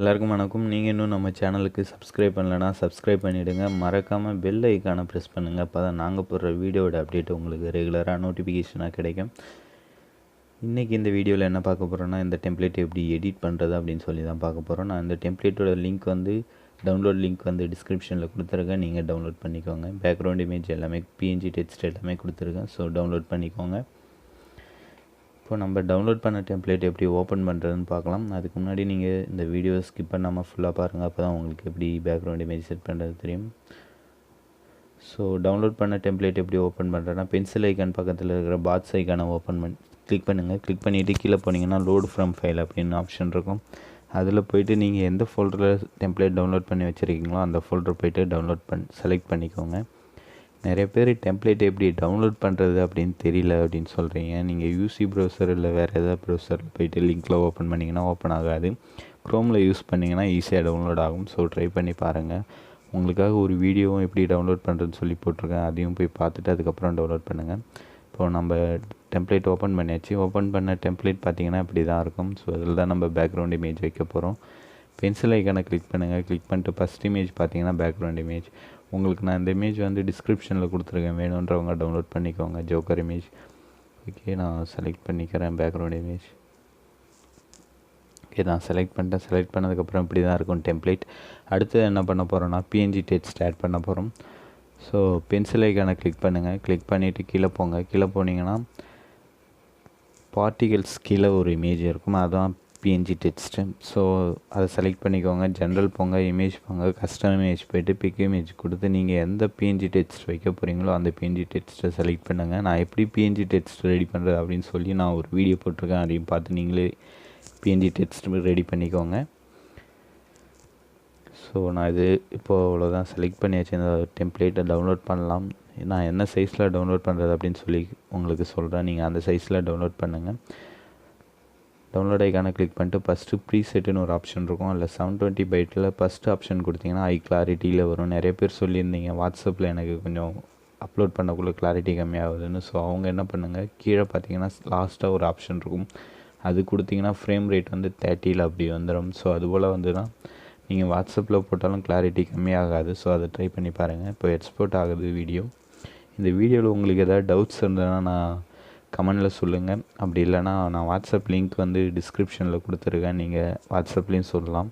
எல்லாருக்கும் வணக்கம். நீங்கள் இன்னும் நம்ம சேனலுக்கு சப்ஸ்கிரைப் பண்ணலைன்னா சப்ஸ்கிரைப் பண்ணிவிடுங்க. மறக்காமல் பெல் ஐக்கானை ப்ரெஸ் பண்ணுங்கள். அப்போ தான் நாங்கள் போடுற வீடியோட அப்டேட் உங்களுக்கு ரெகுலராக நோட்டிஃபிகேஷனாக கிடைக்கும். இன்றைக்கி இந்த வீடியோவில் என்ன பார்க்க போகிறோன்னா, இந்த டெம்ப்ளேட் எப்படி எடிட் பண்ணுறது அப்படின்னு சொல்லி தான் பார்க்க போகிறோம். நான் இந்த டெம்ப்ளேட்டோட லிங்க் டவுன்லோட் லிங்க் டிஸ்கிரிப்ஷனில் கொடுத்துருக்கேன். நீங்கள் டவுன்லோட் பண்ணிக்கோங்க. பேக்ரவுண்ட் இமேஜ் எல்லாமே PNG டெக்ஸ்ட் எல்லாமே கொடுத்துருக்கேன். ஸோ டவுன்லோட் பண்ணிக்கோங்க. இப்போ நம்ம டவுன்லோட் பண்ண டெம்ப்ளேட் எப்படி ஓப்பன் பண்ணுறதுன்னு பார்க்கலாம். அதுக்கு முன்னாடி நீங்கள் இந்த வீடியோவை ஸ்கிப் பண்ணாமல் ஃபுல்லாக பாருங்கள். அப்போ தான் உங்களுக்கு எப்படி பேக்ரவுண்ட் இமேஜ் செட் பண்ணுறது தெரியும். ஸோ டவுன்லோட் பண்ண டெம்ப்ளேட் எப்படி ஓப்பன் பண்ணுறதுனா, பென்சில் ஐக்கான் பக்கத்தில் இருக்கிற பாக்ஸ் ஐக்கானை கிளிக் பண்ணுங்கள். கிளிக் பண்ணிவிட்டு கீழே போனீங்கன்னா லோடு ஃப்ரம் ஃபைல் அப்படின்னு ஆப்ஷன் இருக்கும். அதில் போய்ட்டு நீங்கள் எந்த ஃபோல்டரில் டெம்ப்ளேட் டவுன்லோட் பண்ணி வச்சுருக்கீங்களோ அந்த ஃபோல்டர் போய்ட்டு செலக்ட் பண்ணிக்கோங்க. நிறைய பேர் டெம்ப்ளேட் எப்படி டவுன்லோட் பண்ணுறது அப்படின்னு தெரியல அப்படின்னு சொல்கிறீங்க. நீங்கள் யூசி ப்ரௌசர் இல்லை வேறு ஏதாவது ப்ரௌசரில் போய்ட்டு லிங்க்கில் ஓப்பன் பண்ணிங்கன்னா ஓப்பன் ஆகாது. க்ரோமில் யூஸ் பண்ணிங்கன்னா ஈஸியாக டவுன்லோட் ஆகும். ஸோ ட்ரை பண்ணி பாருங்கள். உங்களுக்காக ஒரு வீடியோவும் எப்படி டவுன்லோட் பண்ணுறதுன்னு சொல்லி போட்டிருக்கேன். அதையும் போய் பார்த்துட்டு அதுக்கப்புறம் டவுன்லோட் பண்ணுங்கள். இப்போது நம்ம டெம்ப்ளேட் ஓப்பன் பண்ணியாச்சு. ஓப்பன் பண்ண டெம்ப்ளேட் பார்த்திங்கன்னா இப்படி தான் இருக்கும். ஸோ அதில் தான் நம்ம பேக்ரவுண்ட் இமேஜ் வைக்க போகிறோம். பென்சில் ஐக்கானை கிளிக் பண்ணுங்கள். கிளிக் பண்ணிட்டு ஃபஸ்ட் இமேஜ் பார்த்தீங்கன்னா பேக்ரவுண்ட் இமேஜ். உங்களுக்கு நான் இந்த இமேஜ் டிஸ்கிரிப்ஷனில் கொடுத்துருக்கேன். வேணுன்றவங்க டவுன்லோட் பண்ணிக்கோங்க. Joker image. ஓகே, நான் செலக்ட் பண்ணிக்கிறேன் பேக்ரவுண்ட் இமேஜ். ஓகே, நான் செலக்ட் பண்ணிட்டேன். செலக்ட் பண்ணதுக்கப்புறம் இப்படி தான் இருக்கும் டெம்ப்ளேட். அடுத்து என்ன பண்ண போகிறோன்னா, PNG டெக்ஸ்ட் ஆட் பண்ண போகிறோம். ஸோ பென்சில் ஐக்கானை கிளிக் பண்ணுங்கள். கிளிக் பண்ணிவிட்டு கீழே போங்க. கீழே போனீங்கன்னா பார்ட்டிகல்ஸ் கீழே ஒரு இமேஜ் இருக்கும். அதுதான் PNG டெக்ஸ்ட்டு. ஸோ அதை செலக்ட் பண்ணிக்கோங்க. ஜென்ரல் போங்க, இமேஜ் போங்க, கஸ்டம் இமேஜ் போய்ட்டு பிக் இமேஜ் கொடுத்து நீங்கள் எந்த PNG டெக்ஸ்ட் வைக்க போகிறீங்களோ அந்த PNG டெக்ஸ்ட்டை செலக்ட் பண்ணுங்கள். நான் எப்படி PNG டெக்ஸ்ட் ரெடி பண்ணுறது அப்படின்னு சொல்லி நான் ஒரு வீடியோ போட்டிருக்கேன். அதையும் பார்த்து நீங்களே PNG டெக்ஸ்ட் ரெடி பண்ணிக்கோங்க. ஸோ நான் இது இப்போது அவ்வளோதான் செலக்ட் பண்ணியாச்சு. இந்த டெம்ப்ளேட்டை டவுன்லோட் பண்ணலாம். நான் என்ன சைஸில் டவுன்லோட் பண்ணுறது அப்படின்னு சொல்லி உங்களுக்கு சொல்கிறேன். நீங்கள் அந்த சைஸில் டவுன்லோட் பண்ணுங்கள். டவுன்லோட் ஐக்கானை கிளிக் பண்ணிட்டு ஃபஸ்ட்டு ப்ரீசெட்டுன்னு ஒரு ஆப்ஷன் இருக்கும். அதில் 720 பைட்டில் ஃபஸ்ட்டு ஆப்ஷன் கொடுத்தீங்கன்னா ஹை கிளாரிட்டியில் வரும். நிறைய பேர் சொல்லியிருந்தீங்க வாட்ஸ்அப்பில் எனக்கு கொஞ்சம் அப்லோட் பண்ணக்குள்ளே கிளாரிட்டி கம்மியாகுதுன்னு. ஸோ அவங்க என்ன பண்ணுங்கள், கீழே பார்த்தீங்கன்னா லாஸ்ட்டாக ஒரு ஆப்ஷன் இருக்கும். அது கொடுத்தீங்கன்னா ஃப்ரேம் ரேட் 30 அப்படி வந்துடும். ஸோ அதுபோல் தான் நீங்கள் வாட்ஸ்அப்பில் போட்டாலும் கிளாரிட்டி கம்மியாகாது. ஸோ அதை ட்ரை பண்ணி பாருங்கள். இப்போ எக்ஸ்போர்ட் ஆகுது வீடியோ. இந்த வீடியோவில் உங்களுக்கு எதாவது டவுட்ஸ் இருந்ததுன்னா நான் கமெண்டில் சொல்லுங்கள். அப்படி இல்லைனா நான் வாட்ஸ்அப் லிங்க் டிஸ்கிரிப்ஷனில் கொடுத்துருக்கேன். நீங்கள் வாட்ஸ்அப்லேயும் சொல்லலாம்.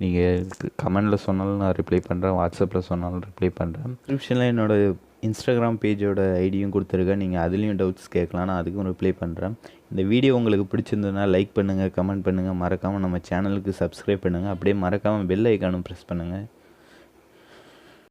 நீங்கள் கமெண்டில் சொன்னாலும் நான் ரிப்ளை பண்ணுறேன். வாட்ஸ்அப்பில் சொன்னாலும் ரிப்ளை பண்ணுறேன். டிஸ்கிரிப்ஷனில் என்னோடய இன்ஸ்டாகிராம் பேஜோட ஐடியும் கொடுத்துருக்கேன். நீங்கள் அதுலேயும் டவுட்ஸ் கேட்கலாம். நான் அதுக்கும் ரிப்ளை பண்ணுறேன். இந்த வீடியோ உங்களுக்கு பிடிச்சிருந்ததுன்னா லைக் பண்ணுங்கள், கமெண்ட் பண்ணுங்கள். மறக்காமல் நம்ம சேனலுக்கு சப்ஸ்கிரைப் பண்ணுங்கள். அப்படியே மறக்காமல் பெல் ஐக்கானும் ப்ரெஸ் பண்ணுங்கள்.